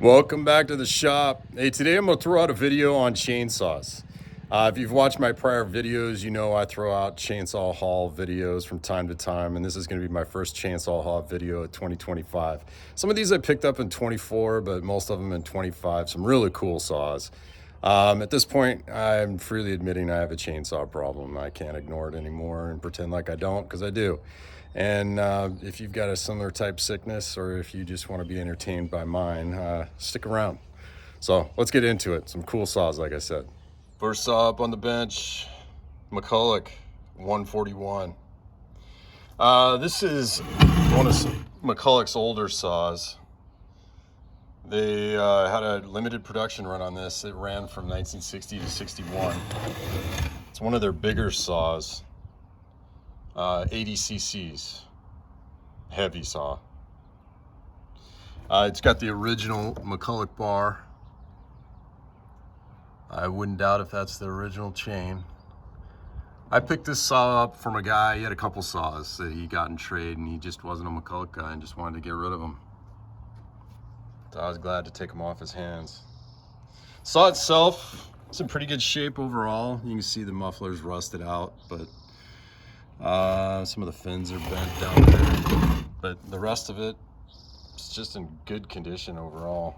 Welcome back to the shop. Hey, today I'm going to throw out a video on chainsaws. If you've watched my prior videos, you know I throw out chainsaw haul videos from time to time, and this is going to be my first chainsaw haul video of 2025. Some of these I picked up in 24, but most of them in 25. Some really cool saws. At this point, I'm freely admitting I have a chainsaw problem. I can't ignore it anymore and pretend like I don't, because I do. And if you've got a similar type sickness, or if you just want to be entertained by mine, stick around. So let's get into it. Some cool saws, like I said. First saw up on the bench, McCulloch 141. This is one of McCulloch's older saws. They had a limited production run on this. It ran from 1960 to 61. It's one of their bigger saws. 80 cc's, heavy saw. It's got the original McCulloch bar. I wouldn't doubt if that's the original chain. I picked this saw up from a guy. He had a couple saws that he got in trade, and he just wasn't a McCulloch guy and just wanted to get rid of them. So I was glad to take them off his hands. Saw itself, it's in pretty good shape overall. You can see the muffler's rusted out, but some of the fins are bent down there, but the rest of it is just in good condition overall.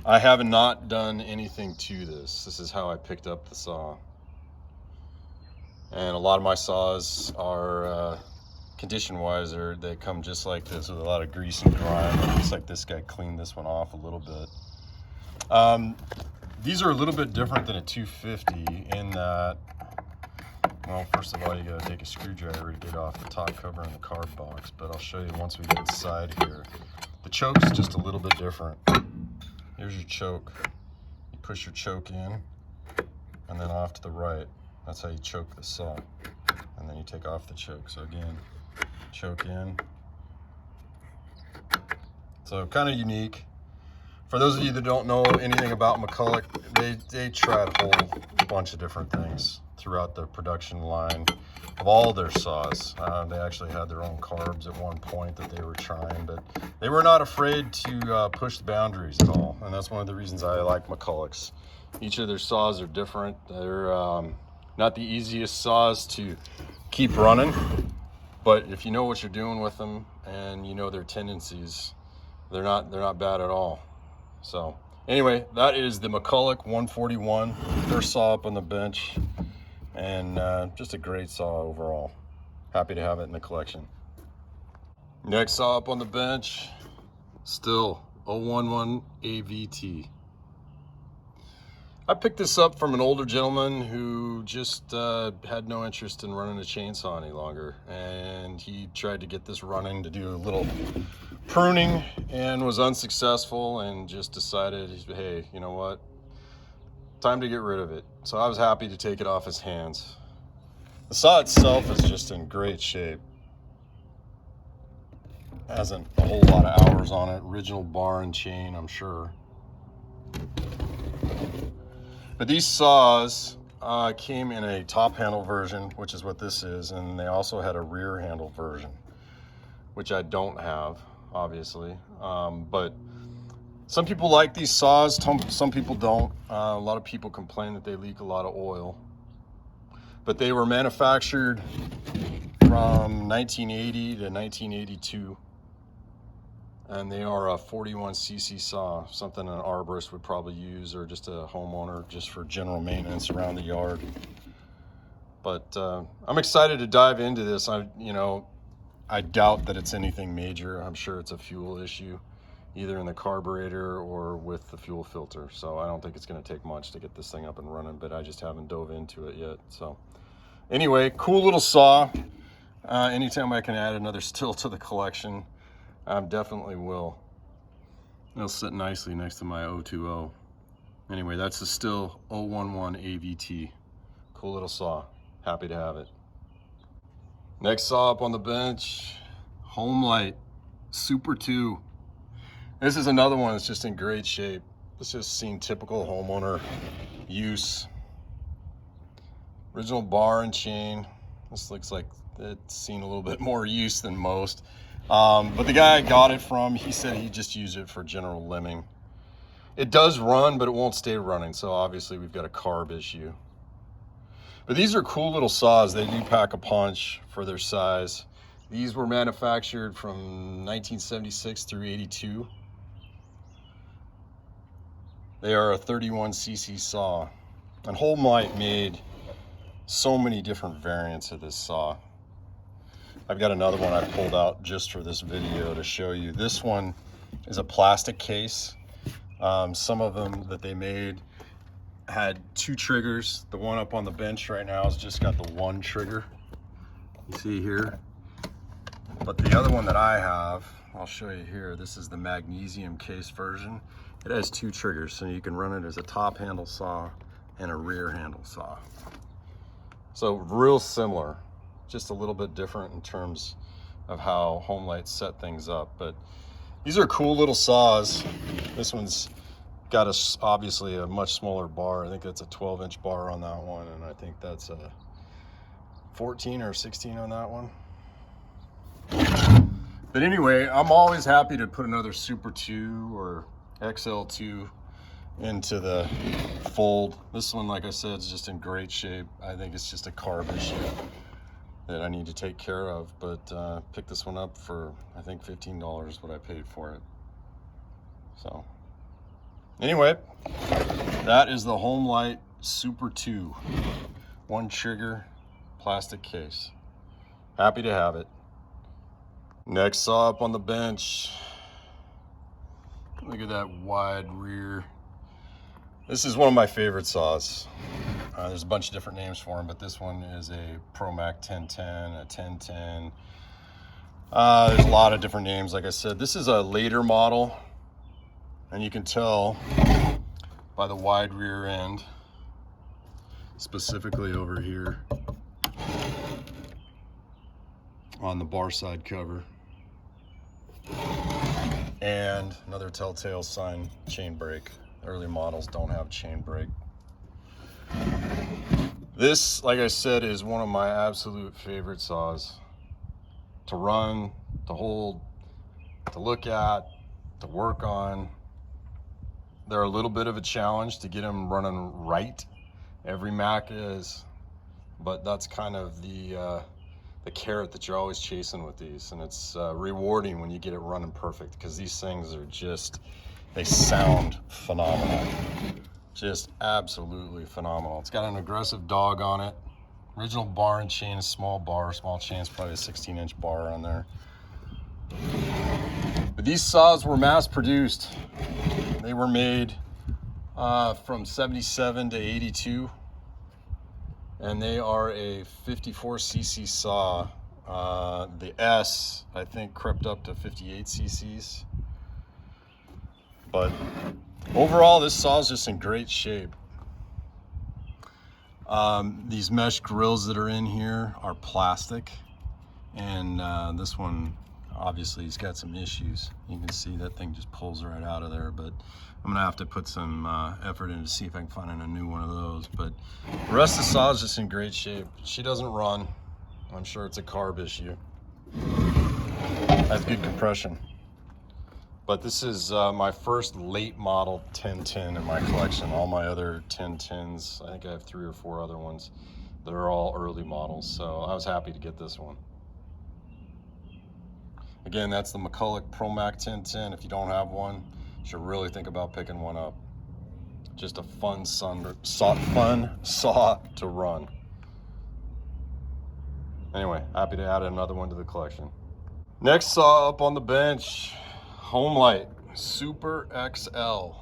I have not done anything to this. This is how I picked up the saw. And a lot of my saws are, condition-wise, they come just like this with a lot of grease and grime. It looks like this guy cleaned this one off a little bit. These are a little bit different than a 250 in that, well, first of all, you gotta take a screwdriver to get off the top cover in the carb box, but I'll show you once we get inside here. The choke's just a little bit different. Here's your choke. You push your choke in, and then off to the right. That's how you choke the saw. And then you take off the choke. So again, choke in. So kind of unique. For those of you that don't know anything about McCulloch, they tried a whole bunch of different things throughout the production line of all their saws. They actually had their own carbs at one point that they were trying, but they were not afraid to push the boundaries at all. And that's one of the reasons I like McCulloch's. Each of their saws are different. They're not the easiest saws to keep running, but if you know what you're doing with them and you know their tendencies, they're not bad at all. So anyway, that is the McCulloch 141, first saw up on the bench, and just a great saw overall. Happy to have it in the collection. Next saw up on the bench, Stihl 011 AVT. I picked this up from an older gentleman who just had no interest in running a chainsaw any longer, and he tried to get this running to do a little pruning and was unsuccessful, and just decided, hey, you know what, time to get rid of it. So I was happy to take it off his hands. The saw itself is just in great shape. Hasn't a whole lot of hours on it. Original bar and chain, I'm sure. But these saws came in a top handle version, which is what this is, and they also had a rear handle version, which I don't have, obviously. But some people like these saws, some people don't. A lot of people complain that they leak a lot of oil. But they were manufactured from 1980 to 1982. And they are a 41 cc saw, something an arborist would probably use, or just a homeowner, just for general maintenance around the yard. But I'm excited to dive into this. I doubt that it's anything major. I'm sure it's a fuel issue, either in the carburetor or with the fuel filter. So I don't think it's going to take much to get this thing up and running, but I just haven't dove into it yet. So anyway, cool little saw. Anytime I can add another Stihl to the collection, I definitely will. It'll sit nicely next to my 020. Anyway, that's the Stihl 011 AVT. Cool little saw. Happy to have it. Next saw up on the bench, Homelite Super 2. This is another one that's just in great shape. It's just seen typical homeowner use. Original bar and chain. This looks like it's seen a little bit more use than most. But the guy I got it from, he said he just used it for general limbing. It does run, but it won't stay running. So obviously we've got a carb issue. But these are cool little saws. They do pack a punch for their size. These were manufactured from 1976 through 82. They are a 31cc saw. And Homelite made so many different variants of this saw. I've got another one I pulled out just for this video to show you. This one is a plastic case. Some of them that they made had 2 triggers. The one up on the bench right now has just got the 1 trigger. You see here. But the other one that I have, I'll show you here. This is the magnesium case version. It has 2 triggers, so you can run it as a top handle saw and a rear handle saw. So real similar, just a little bit different in terms of how Homelite set things up. But these are cool little saws. This one's got obviously a much smaller bar. I think that's a 12-inch bar on that one, and I think that's a 14 or 16 on that one. But anyway, I'm always happy to put another Super 2 or XL2 into the fold. This one, like I said, is just in great shape. I think it's just a carb issue that I need to take care of, but picked this one up for, I think, $15 is what I paid for it. So anyway, that is the Homelite Super 2, 1 trigger, plastic case. Happy to have it. Next saw up on the bench. Look at that wide rear. This is one of my favorite saws. There's a bunch of different names for them, but this one is a Mac 1010, a 1010. There's a lot of different names, like I said. This is a later model, and you can tell by the wide rear end, specifically over here on the bar side cover. And another telltale sign, chain brake. Early models don't have chain brake. This, like I said, is one of my absolute favorite saws to run, to hold, to look at, to work on. They're a little bit of a challenge to get them running right. Every Mac is, but that's kind of the carrot that you're always chasing with these, and it's rewarding when you get it running perfect, because these things are just, they sound phenomenal. Just absolutely phenomenal. It's got an aggressive dog on it. Original bar and chain, a small bar, small chain is probably a 16-inch bar on there. But these saws were mass produced. They were made from 77 to 82. And they are a 54cc saw. The S, I think, crept up to 58 cc's. But overall, this saw is just in great shape. These mesh grills that are in here are plastic. And this one, obviously, has got some issues. You can see that thing just pulls right out of there. But I'm gonna have to put some effort in to see if I can find a new one of those. But the rest of the saw is just in great shape. She doesn't run. I'm sure it's a carb issue. Has good compression. But this is my first late model 1010 in my collection. All my other 1010s, I think I have 3 or 4 other ones that are all early models. So I was happy to get this one. Again, that's the McCulloch Mac 1010. If you don't have one, you should really think about picking one up. Just a fun saw to run. Anyway, happy to add another one to the collection. Next saw up on the bench, Homelite Super XL.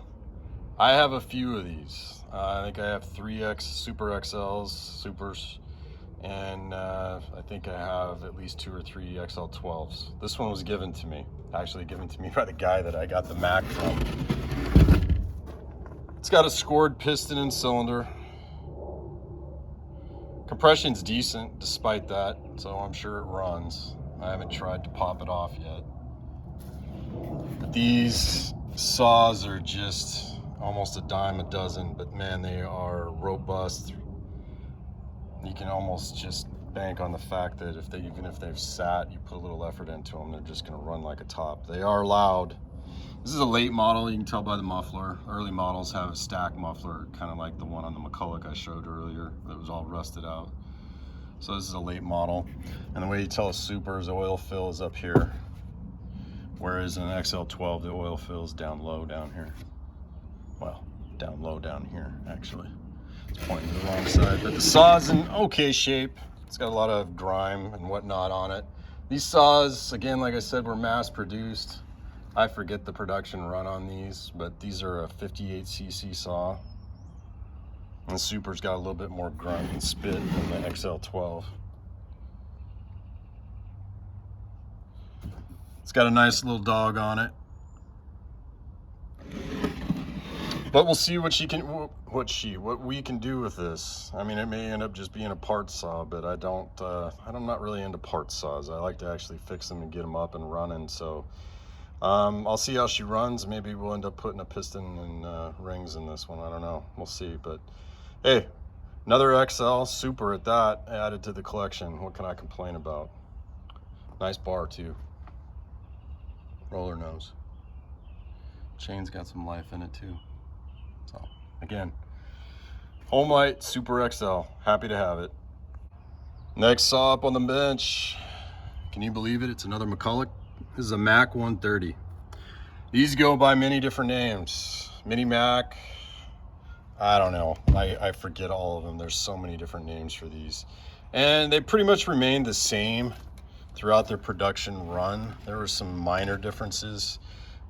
I have a few of these. I think I have 3X Super XLs, Supers, and I think I have at least 2 or 3 XL12s. This one was given to me, actually given to me by the guy that I got the Mac from. It's got a scored piston and cylinder. Compression's decent despite that, so I'm sure it runs. I haven't tried to pop it off yet. But these saws are just almost a dime a dozen, but man, they are robust. You can almost just bank on the fact that even if they've sat, you put a little effort into them, they're just going to run like a top. They are loud. This is a late model. You can tell by the muffler. Early models have a stack muffler, kind of like the one on the McCulloch I showed earlier that was all rusted out. So this is a late model. And the way you tell a Super is the oil fill is up here, whereas in an XL12, the oil fill is down low down here. Well, down low down here, actually. It's pointing to the wrong side, but the saw's in okay shape. It's got a lot of grime and whatnot on it. These saws, again, like I said, were mass produced. I forget the production run on these, but these are a 58cc saw. And the Super's got a little bit more grunt and spit than the XL12. It's got a nice little dog on it. But we'll see what we can do with this. I mean, it may end up just being a part saw, but I'm not really into part saws. I like to actually fix them and get them up and running. So I'll see how she runs. Maybe we'll end up putting a piston and rings in this one. I don't know. We'll see. But hey, another XL Super at that added to the collection. What can I complain about? Nice bar too. Roller nose. Chain's got some life in it too. So again, Homelite Super XL. Happy to have it. Next saw up on the bench. Can you believe it? It's another McCulloch. This is a Mac130. These go by many different names. Mini Mac, I don't know. I forget all of them. There's so many different names for these. And they pretty much remained the same throughout their production run. There were some minor differences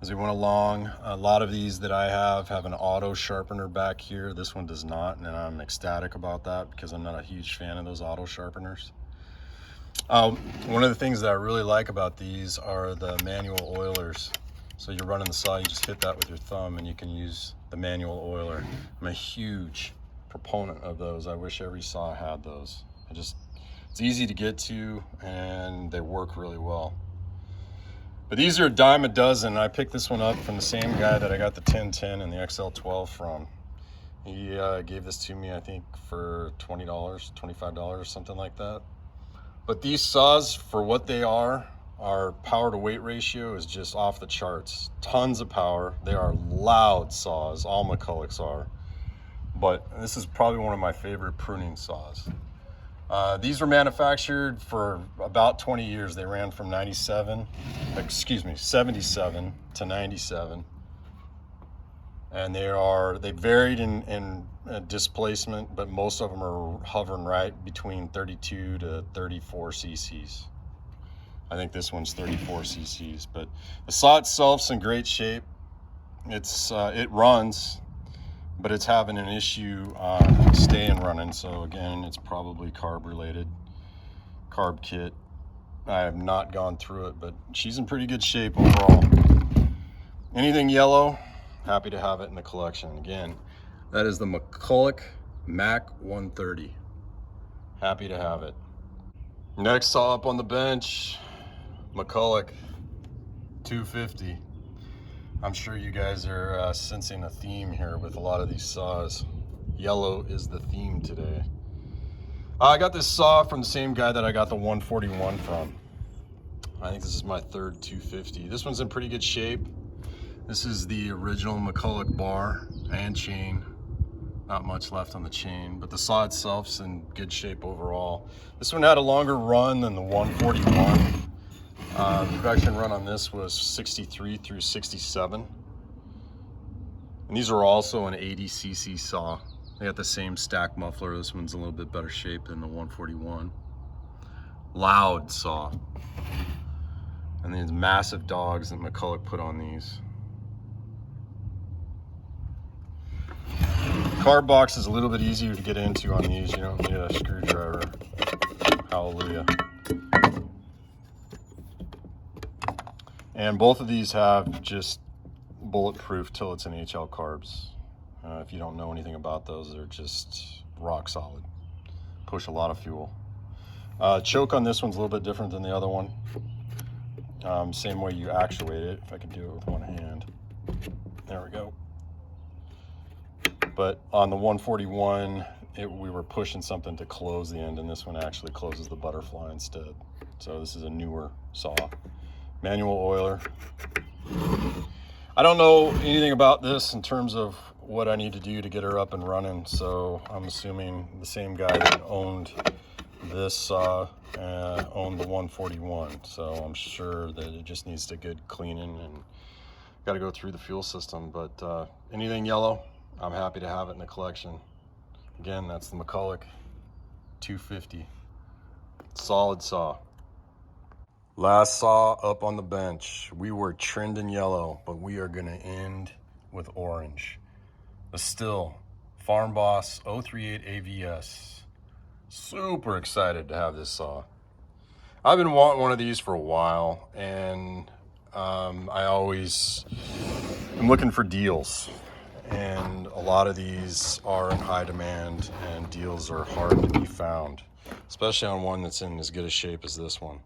as we went along. A lot of these that I have an auto sharpener back here. This one does not, and I'm ecstatic about that because I'm not a huge fan of those auto sharpeners. One of the things that I really like about these are the manual oilers. So you're running the saw, you just hit that with your thumb and you can use the manual oiler. I'm a huge proponent of those. I wish every saw had those. It's easy to get to and they work really well. But these are a dime a dozen. I picked this one up from the same guy that I got the 1010 and the XL12 from. He gave this to me, I think, for $20, $25, something like that. But these saws, for what they are, our power to weight ratio is just off the charts. Tons of power. They are loud saws. All McCullochs are. But this is probably one of my favorite pruning saws. These were manufactured for about 20 years. They ran from 77 to 97. And they varied in displacement, but most of them are hovering right between 32 to 34 cc's. I think this one's 34 cc's, but the saw itself's in great shape. It runs, but it's having an issue staying running. So again, it's probably carb related, carb kit. I have not gone through it, but she's in pretty good shape overall. Anything yellow, happy to have it in the collection. Again, that is the McCulloch Mac130. Happy to have it. Next saw up on the bench, McCulloch 250. I'm sure you guys are sensing a theme here with a lot of these saws. Yellow is the theme today. I got this saw from the same guy that I got the 141 from. I think this is my third 250. This one's in pretty good shape. This is the original McCulloch bar and chain. Not much left on the chain, but the saw itself's in good shape overall. This one had a longer run than the 141. The production run on this was 63 through 67. And these are also an 80cc saw. They got the same stack muffler. This one's a little bit better shape than the 141. Loud saw. And these massive dogs that McCulloch put on these. Carb box is a little bit easier to get into on these. You don't need a screwdriver. Hallelujah. And both of these have just bulletproof till it's in HL carbs. If you don't know anything about those, they're just rock solid. Push a lot of fuel. Choke on this one's a little bit different than the other one. Same way you actuate it, if I can do it with one hand. There we go. But on the 141, we were pushing something to close the end, and this one actually closes the butterfly instead. So this is a newer saw, manual oiler. I don't know anything about this in terms of what I need to do to get her up and running, so I'm assuming the same guy that owned this saw owned the 141, so I'm sure that it just needs to good cleaning and got to go through the fuel system. But anything yellow, I'm happy to have it in the collection. Again, that's the McCulloch 250. Solid saw. Last saw up on the bench. We were trending yellow, but we are going to end with orange. The Stihl Farm Boss 038 AVS. Super excited to have this saw. I've been wanting one of these for a while, and I always am looking for deals. And a lot of these are in high demand, and deals are hard to be found, especially on one that's in as good a shape as this one.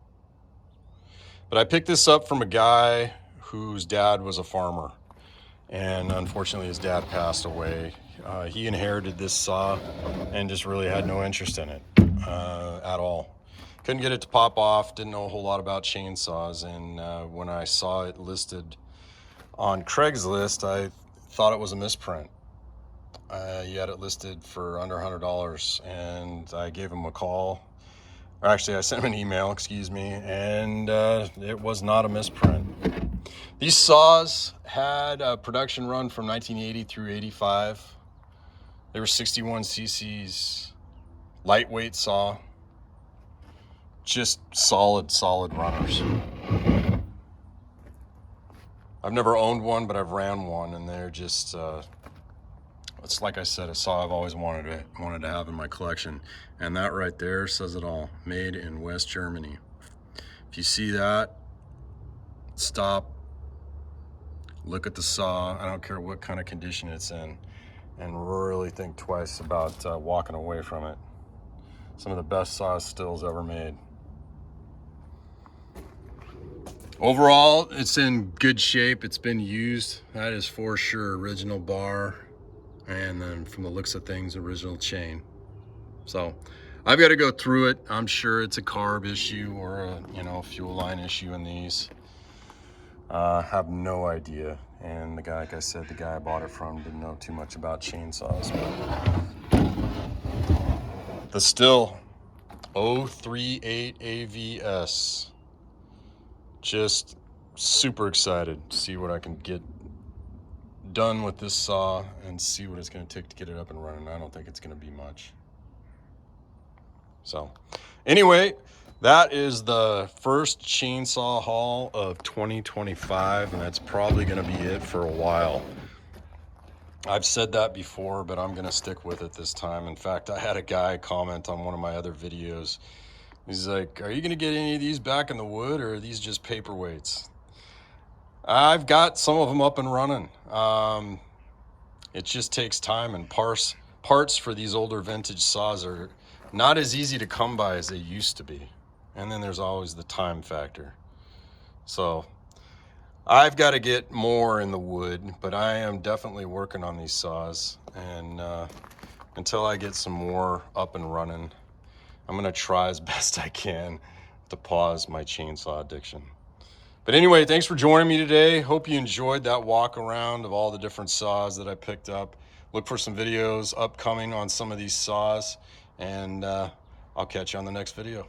But I picked this up from a guy whose dad was a farmer, and unfortunately his dad passed away. He inherited this saw and just really had no interest in it at all. Couldn't get it to pop off, didn't know a whole lot about chainsaws, and when I saw it listed on Craigslist, I thought it was a misprint. He had it listed for under $100, and I gave him a call. Or actually, I sent him an email, excuse me, and it was not a misprint. These saws had a production run from 1980 through 85. They were 61 cc's, lightweight saw, just solid runners. I've never owned one, but I've ran one, and they're just, it's like I said, a saw I've always wanted to have in my collection. And that right there says it all. Made in West Germany. If you see that, stop, look at the saw. I don't care what kind of condition it's in, and really think twice about walking away from it. Some of the best saw stills ever made. Overall, it's in good shape. It's been used. That is for sure. Original bar, and then from the looks of things, original chain. So I've got to go through it. I'm sure it's a carb issue or a fuel line issue in these. Have no idea. And the guy, like I said, the guy I bought it from didn't know too much about chainsaws. But the Stihl 038 AVS. Just super excited to see what I can get done with this saw and see what it's going to take to get it up and running. I don't think it's going to be much. So anyway, that is the first chainsaw haul of 2025, and that's probably going to be it for a while. I've said that before, but I'm going to stick with it this time. In fact, I had a guy comment on one of my other videos. He's like, are you going to get any of these back in the wood, or are these just paperweights? I've got some of them up and running. It just takes time, and parts for these older vintage saws are not as easy to come by as they used to be. And then there's always the time factor. So I've got to get more in the wood, but I am definitely working on these saws. And until I get some more up and running, I'm going to try as best I can to pause my chainsaw addiction. But anyway, thanks for joining me today. Hope you enjoyed that walk around of all the different saws that I picked up. Look for some videos upcoming on some of these saws, and I'll catch you on the next video.